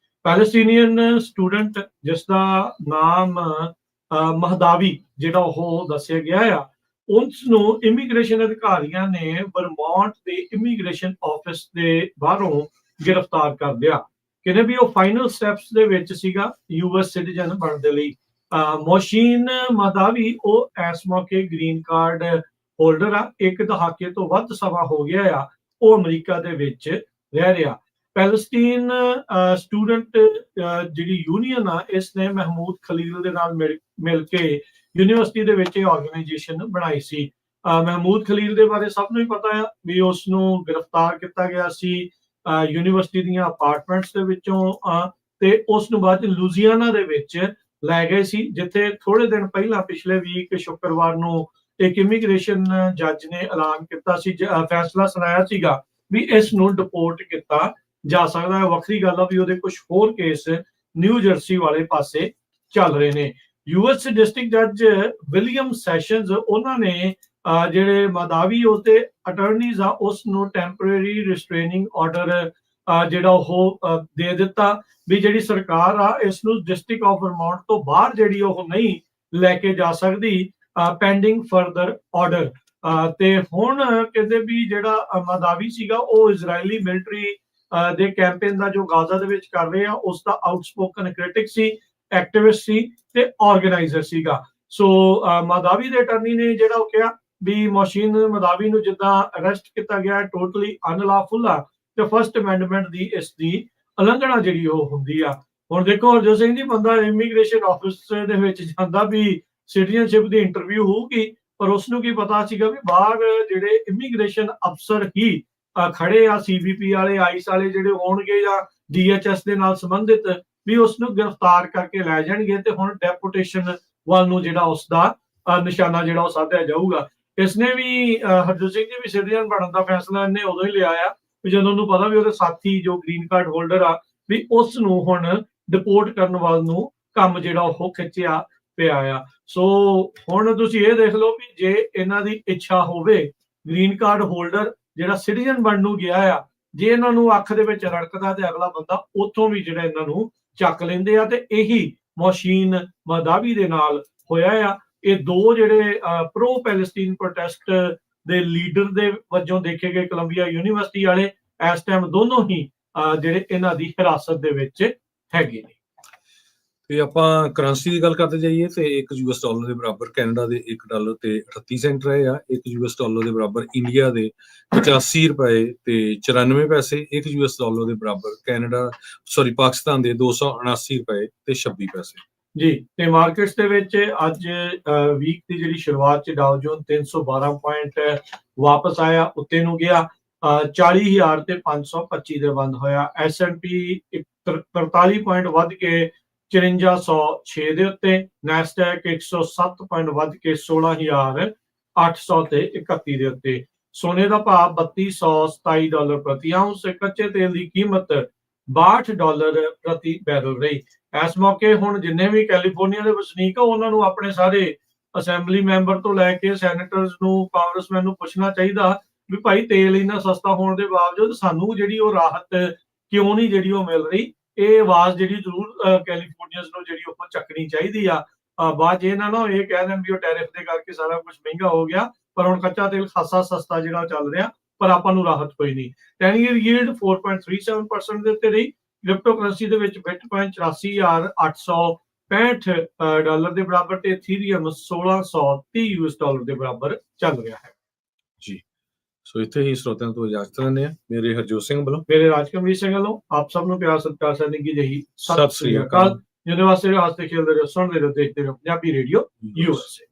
ਪੈਲਸਟੀਨੀਅਨ ਸਟੂਡੈਂਟ ਜਿਸ ਦਾ ਨਾਮ ਮਹਦਾਵੀ ਜਿਹੜਾ ਉਹ ਦੱਸਿਆ ਗਿਆ ਆ, ਉਸ ਨੂੰ ਇਮੀਗ੍ਰੇਸ਼ਨ ਅਧਿਕਾਰੀਆਂ ਨੇ ਵਰਮੌਂਟ ਦੇ ਇਮੀਗ੍ਰੇਸ਼ਨ ਆਫਿਸ ਦੇ ਬਾਹਰੋਂ ਗ੍ਰਿਫਤਾਰ ਕਰ ਲਿਆ। ਕਹਿੰਦੇ ਵੀ ਉਹ ਫਾਈਨਲ ਸਟੈਪਸ ਦੇ ਵਿੱਚ ਸੀਗਾ ਯੂਐਸ ਸਿਟੀਜ਼ਨ ਬਣਨ ਦੇ ਲਈ। ਮੋਸ਼ੀਨ ਮਹਦਾਵੀ ਉਹ ਇਸ ਮੌਕੇ ਗ੍ਰੀਨ ਕਾਰਡ ਹੋਲਡਰ ਆ, ਇੱਕ ਦਹਾਕੇ ਤੋਂ ਵੱਧ ਸਮਾਂ ਹੋ ਗਿਆ ਆ ਉਹ ਅਮਰੀਕਾ ਦੇ ਵਿੱਚ ਰਹਿ ਰਿਹਾ। ਪੈਲਸਟੀਨ ਸਟੂਡੈਂਟ ਜਿਹੜੀ ਯੂਨੀਅਨ ਆ, ਇਸ ਨੇ ਮਹਿਮੂਦ ਖਲੀਲ ਦੇ ਨਾਲ ਮਿਲ ਕੇ ਯੂਨੀਵਰਸਿਟੀ ਦੇ ਵਿੱਚ ਇਹ ਆਰਗੇਨਾਈਜੇਸ਼ਨ ਬਣਾਈ ਸੀ। ਮਹਿਮੂਦ ਖਲੀਲ ਦੇ ਬਾਰੇ ਸਭ ਨੂੰ ਹੀ ਪਤਾ ਆ ਵੀ ਉਸ ਨੂੰ ਗ੍ਰਿਫਤਾਰ ਕੀਤਾ ਗਿਆ ਸੀ ਯੂਨੀਵਰਸਿਟੀ ਦੀਆਂ ਅਪਾਰਟਮੈਂਟਸ ਦੇ ਵਿੱਚੋਂ, ਤੇ ਉਸ ਨੂੰ ਬਾਅਦ ਲੂਜ਼ੀਆਨਾ ਦੇ ਵਿੱਚ ਲੈ ਗਏ ਸੀ, ਜਿੱਥੇ ਥੋੜੇ ਦਿਨ ਪਹਿਲਾਂ ਪਿਛਲੇ ਵੀਕ ਸ਼ੁੱਕਰਵਾਰ ਨੂੰ ਇੱਕ ਇਮੀਗ੍ਰੇਸ਼ਨ ਜੱਜ ਨੇ ਐਲਾਨ ਕੀਤਾ ਸੀ, ਫੈਸਲਾ ਸੁਣਾਇਆ ਸੀਗਾ ਵੀ ਇਸ ਨੂੰ ਡਿਪੋਰਟ ਕੀਤਾ ਜਾ ਸਕਦਾ ਹੈ। ਵੱਖਰੀ ਗੱਲ ਆ ਵੀ ਉਹਦੇ ਕੁਝ ਹੋਰ ਕੇਸ ਨਿਊ ਜਰਸੀ ਵਾਲੇ ਪਾਸੇ ਚੱਲ ਰਹੇ ਨੇ। ਯੂਐਸ ਡਿਸਟ੍ਰਿਕਟ ਜੱਜ ਵਿਲੀਅਮ ਸੈਸ਼ਨਜ਼, ਉਹਨਾਂ ਨੇ ਜਿਹੜੇ ਮਹਦਾਵੀ ਉਸਦੇ ਅਟਰਨੀਜ਼ ਆ ਉਸ ਨੂੰ ਟੈਂਪਰੇਰੀ ਰਿਸਟ੍ਰੇਨਿੰਗ ਆਰਡਰ ਜਿਹੜਾ ਉਹ ਦੇ ਦਿੱਤਾ ਵੀ ਜਿਹੜੀ ਸਰਕਾਰ ਆ ਇਸ ਨੂੰ ਡਿਸਟ੍ਰਿਕਟ ਆਫ ਵਰਮੌਂਟ ਤੋਂ ਬਾਹਰ ਜਿਹੜੀ ਉਹ ਨਹੀਂ ਲੈ ਕੇ ਜਾ ਸਕਦੀ ਪੈਂਡਿੰਗ ਫਰਦਰ ਆਰਡਰ। ਤੇ ਹੁਣ ਕਹਿੰਦੇ ਵੀ ਜਿਹੜਾ ਮਹਦਾਵੀ ਸੀਗਾ ਉਹ ਇਜ਼ਰਾਈਲੀ ਮਿਲਟਰੀ ਦੇ ਕੈਂਪੇਨ ਦਾ ਜੋ ਗਾਜ਼ਾ ਦੇ ਵਿੱਚ ਕਰ ਰਹੇ ਆ ਉਸ ਦਾ ਆਊਟਸਪੋਕਨ ਕ੍ਰਿਟਿਕ ਸੀ, ਐਕਟਿਵਿਸਟ ਸੀ ਤੇ ਆਰਗੇਨਾਈਜ਼ਰ ਸੀਗਾ। ਸੋ ਮਹਦਾਵੀ ਦੇ ਅਟਰਨੀ ਨੇ ਜਿਹੜਾ ਉਹ ਕਿਹਾ ਵੀ ਮੋਸ਼ੀਨ ਮਹਦਾਵੀ ਨੂੰ ਜਿੱਦਾਂ ਅਰੈਸਟ ਕੀਤਾ ਗਿਆ ਟੋਟਲੀ ਅਨਲਾਫੁਲ ਆ ਤੇ ਫਸਟ ਅਮੈਂਡਮੈਂਟ ਦੀ ਇਸ ਦੀ ਉਲੰਘਣਾ ਜਿਹੜੀ ਉਹ ਹੁੰਦੀ ਆ। ਹੁਣ ਦੇਖੋ ਹਰਜੋਤ ਸਿੰਘ ਜੀ, ਬੰਦਾ ਇਮੀਗ੍ਰੇਸ਼ਨ ਆਫਿਸ ਦੇ ਵਿੱਚ ਜਾਂਦਾ ਵੀ ਸਿਟੀਜ਼ਨਸ਼ਿਪ ਦੀ ਇੰਟਰਵਿਊ ਹੋਊਗੀ, ਪਰ ਉਸਨੂੰ ਕੀ ਪਤਾ ਸੀਗਾ ਵੀ ਬਾਹਰ ਜਿਹੜੇ ਇਮੀਗ੍ਰੇਸ਼ਨ ਅਫਸਰ ਹੀ ਖੜੇ ਆ, ਸੀਬੀਪੀ ਵਾਲੇ, ਆਈਸ ਵਾਲੇ ਜਿਹੜੇ ਹੋਣਗੇ ਜਾਂ ਡੀਐਚਐਸ ਦੇ ਨਾਲ ਸੰਬੰਧਿਤ, ਵੀ ਉਸਨੂੰ ਗ੍ਰਿਫਤਾਰ ਕਰਕੇ ਲੈ ਜਾਣਗੇ ਤੇ ਹੁਣ ਡੈਪੂਟੇਸ਼ਨ ਵੱਲ ਨੂੰ ਜਿਹੜਾ ਉਸਦਾ ਨਿਸ਼ਾਨਾ ਜਿਹੜਾ ਉਹ ਸਾਧਿਆ ਜਾਊਗਾ। ਇਸਨੇ ਵੀ ਹਰਜੋਤ ਸਿੰਘ ਜੀ ਵੀ ਸਿਟੀਜ਼ਨ ਬਣਨ ਦਾ ਫੈਸਲਾ ਇਹਨੇ ਉਦੋਂ ਹੀ ਲਿਆ ਆ ਜਦੋਂ ਉਹਨੂੰ ਪਤਾ ਵੀ ਉਹਦੇ ਸਾਥੀ ਜੋ ਗ੍ਰੀਨ ਕਾਰਡ ਹੋਲਡਰ ਆ ਵੀ ਉਸ ਨੂੰ ਹੁਣ ਡਿਪੋਰਟ ਕਰਨ ਵੱਲ ਨੂੰ ਕੰਮ ਜਿਹੜਾ ਉਹ ਖਿੱਚਿਆ ਪਿਆ ਆ। ਸੋ ਹੁਣ ਤੁਸੀਂ ਇਹ ਦੇਖ ਲਓ ਵੀ ਜੇ ਇਹਨਾਂ ਦੀ ਇੱਛਾ ਹੋਵੇ, ਗ੍ਰੀਨ ਕਾਰਡ ਹੋਲਡਰ ਜਿਹੜਾ ਸਿਟੀਜ਼ਨ ਬਣਨ ਨੂੰ ਗਿਆ ਆ, ਜੇ ਇਹਨਾਂ ਨੂੰ ਅੱਖ ਦੇ ਵਿੱਚ ਰੜਕਦਾ ਤੇ ਅਗਲਾ ਬੰਦਾ ਉੱਥੋਂ ਵੀ ਜਿਹੜਾ ਇਹਨਾਂ ਨੂੰ ਚੱਕ ਲੈਂਦੇ ਆ। ਤੇ ਇਹੀ ਮੋਸ਼ੀਨ ਮਹਦਾਵੀ ਦੇ ਨਾਲ ਹੋਇਆ ਆ। ਇਹ ਦੋ ਜਿਹੜੇ ਪ੍ਰੋ ਪੈਲਸਟੀਨ ਪ੍ਰੋਟੈਸਟ ਦੇ ਲੀਡਰ ਦੇ ਵਜੋਂ ਦੇਖੇ ਗਏ ਕੋਲੰਬੀਆ ਯੂਨੀਵਰਸਿਟੀ ਵਾਲੇ ਇਸ ਟਾਈਮ ਦੋਨੋਂ ਹੀ ਜਿਹੜੇ ਇਹਨਾਂ ਦੀ ਹਿਰਾਸਤ ਦੇ ਵਿੱਚ ਹੈਗੇ ਨੇ। ਤੇ ਆਪਾਂ ਕਰੰਸੀ ਦੀ ਗੱਲ ਕਰਦੇ ਜਾਈਏ ਤੇ ਇੱਕ ਯੂਐਸ ਡਾਲਰ ਦੇ ਬਰਾਬਰ ਕੈਨੇਡਾ ਦੇ $1 ਤੇ 38 ਸੈਂਟ ਰਹੇ ਆ। ਇੱਕ ਯੂਐਸ ਡਾਲਰ ਦੇ ਬਰਾਬਰ ਇੰਡੀਆ ਦੇ 85 ਰੁਪਏ ਤੇ 94 ਪੈਸੇ। ਇੱਕ ਯੂਐਸ ਡਾਲਰ ਦੇ ਬਰਾਬਰ ਪਾਕਿਸਤਾਨ ਦੇ 279 ਰੁਪਏ ਤੇ 26 ਪੈਸੇ ਜੀ। ਤੇ ਮਾਰਕੀਟਸ ਦੇ ਵਿੱਚ ਅੱਜ ਵੀਕ ਦੀ ਜਿਹੜੀ ਸ਼ੁਰੂਆਤ ਚ ਡਾਓ ਜੋਨ 312 ਪੁਆਇੰਟ ਵਾਪਸ ਆਇਆ, ਉੱਤੇ ਨੂੰ ਗਿਆ 40,000 ਤੇ 525 ਦੇ ਬੰਦ ਹੋਇਆ। S&P 43 ਪੁਆਇੰਟ ਵੱਧ ਕੇ 5406 ਦੇ ਉੱਤੇ। ਨੈਸਡੈਕ 107 ਪੁਆਇੰਟ ਵੱਧ ਕੇ 16,800 ਤੇ 31 ਦੇ ਉੱਤੇ। ਸੋਨੇ ਦਾ ਭਾਅ $3227 ਪ੍ਰਤੀ ਆਉਂਸ। ਕੱਚੇ ਤੇਲ ਦੀ ਕੀਮਤ $62 ਪ੍ਰਤੀ ਬੈਰਲ ਰਹੀ। ਇਸ ਮੌਕੇ ਹੁਣ ਜਿੰਨੇ ਵੀ ਕੈਲੀਫੋਰਨੀਆ ਦੇ ਵਸਨੀਕ ਆ ਉਹਨਾਂ ਨੂੰ ਆਪਣੇ ਸਾਰੇ ਅਸੈਂਬਲੀ ਮੈਂਬਰ ਤੋਂ ਲੈ ਕੇ ਸੈਨੇਟਰਸ ਨੂੰ, ਕਾਂਗਰਸਮੈਨ ਨੂੰ ਪੁੱਛਣਾ ਚਾਹੀਦਾ ਵੀ ਭਾਈ ਤੇਲ ਇੰਨਾ ਸਸਤਾ ਹੋਣ ਦੇ ਬਾਵਜੂਦ ਸਾਨੂੰ ਜਿਹੜੀ ਉਹ ਰਾਹਤ ਕਿਉਂ ਨਹੀਂ ਜਿਹੜੀ ਉਹ ਮਿਲ ਰਹੀ। ਇਹ ਆਵਾਜ਼ ਜਿਹੜੀ ਜ਼ਰੂਰ ਕੈਲੀਫੋਰਨੀਅਨਸ ਨੂੰ ਜਿਹੜੀ ਉਹ ਚੱਕਣੀ ਚਾਹੀਦੀ ਆ। ਬਾਅਦ ਇਹ ਨਾ ਇਹ ਕਹਿ ਦੇਣ ਵੀ ਉਹ ਟੈਰਿਫ ਦੇ ਕਰਕੇ ਸਾਰਾ ਕੁਝ ਮਹਿੰਗਾ ਹੋ ਗਿਆ, ਪਰ ਹੁਣ ਕੱਚਾ ਤੇਲ ਖਾਸਾ ਸਸਤਾ ਜਿਹੜਾ ਚੱਲ ਰਿਹਾ, ਪਰ ਆਪਾਂ ਨੂੰ ਰਾਹਤ ਕੋਈ ਨਹੀਂ। 10 year yield 4.37% ਦੇ ਉੱਤੇ ਰਹੀ। ਕ੍ਰਿਪਟੋ ਕਰੰਸੀ ਦੇ ਵਿੱਚ ਬਿਟਕੋਇਨ 84,865 ਡਾਲਰ ਦੇ ਬਰਾਬਰ ਤੇ ਇਥੀਰੀਅਮ 1630 ਯੂਐਸ ਡਾਲਰ ਦੇ ਬਰਾਬਰ ਚੱਲ ਰਿਹਾ ਹੈ ਜੀ। ਸੋ ਇੱਥੇ ਹੀ ਸਰੋਤਿਆਂ ਤੋਂ ਇਜਾਜ਼ਤ ਲੈਂਦੇ ਆ। ਮੇਰੇ ਹਰਜੋਤ ਸਿੰਘ ਵੱਲੋਂ, ਮੇਰੇ ਰਾਜਕਮਵੀਰ ਸਿੰਘ ਵੱਲੋਂ ਆਪ ਸਭ ਨੂੰ ਪਿਆਰ ਸਤਿਕਾਰ ਸਨਿੱਘੀ ਜਿਹੀ ਸਤਿ ਸ੍ਰੀ ਅਕਾਲ। ਜਿਹਦੇ ਵਾਸਤੇ ਹੱਸਦੇ ਖੇਡਦੇ ਰਹੋ, ਸੁਣਦੇ ਰਹੋ, ਦੇਖਦੇ ਰਹੋ ਪੰਜਾਬੀ ਰੇਡੀਓ USA।